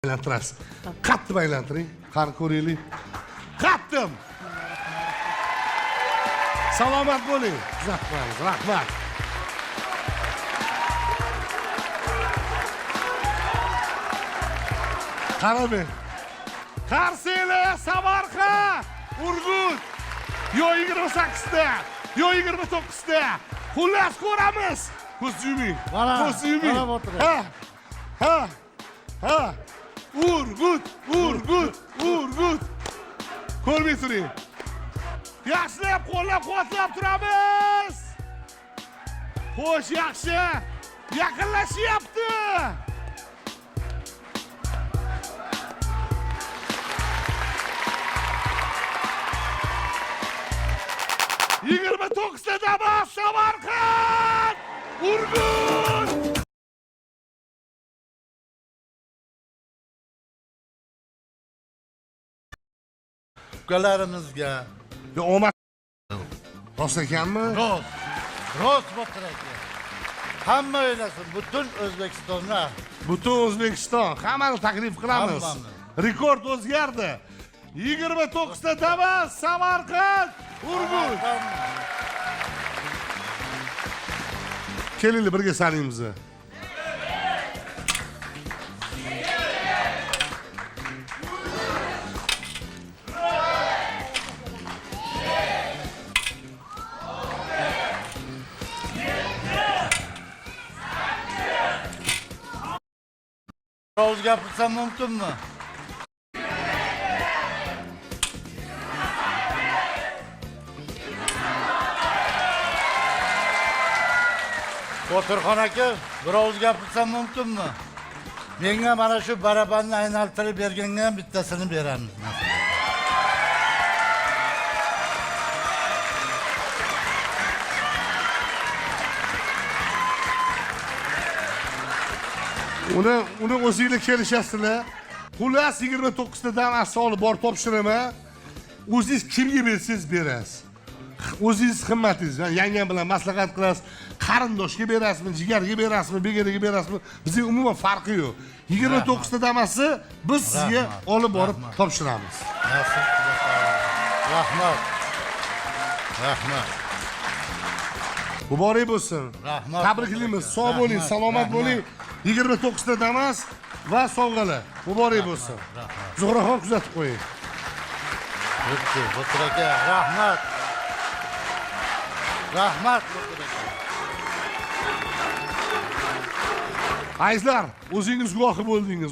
aylantirasiz. Qattiq aylantiring. Qani ko'raylik. Qattiq. Salomat bo'ling. Rahmat. Qarabey. Qarseli, Samarqand, Urgut. Yo 28da, yo 29da. Xullas ko'ramiz. Ko'z yuming. Ko'z yuming. Ha. Urgut. Ko'rmay turing. Yaxshilab qo'llab-quvvatlab turamiz. Xo'sh, yaxshi. Yaqinlashyapti. Yigirma to'qqizda bas Samarqand! Urgut! Ukalarimizga Omad rost ekanmi? Rost bo'ptir aka. Hamma o'ylasin, butun O'zbekistonda. Butun O'zbekiston hammani taklif qilamiz. Rekord o'zgardi. 29da Damas, Samarqand, Urgut. Kelinglar birga salimiz. Roz gapirsam mumkinmi? O'tirxon aka, biroz gapirsam mumkinmi? Menga mana shu barabanni aylantirib berganga bittasini beramiz. Uni o'zingizlar kelishasizlar. Xullas 29da Damas olib borib topshiraman. O'zingiz kimga bersangiz berasiz. O'zingiz himmatingiz, yangam bilan maslahat qilasiz. Qarindoshga berasizmi, jigarga berasizmi, begaraga berasizmi? Bizning umuman farqi yo'q. 29da Damasni biz sizga olib borib topshiramiz. Rahmat. Muborak bo'lsin. Rahmat. Tabriklaymiz. Sog' bo'ling, salomat bo'ling. 29da Damas va sovg'alar. Muborak bo'lsin. Zuhraxon kuzatib qo'ying. Bo'ptir aka, rahmat. Azizlar, o'zingiz guvohi bo'ldingiz.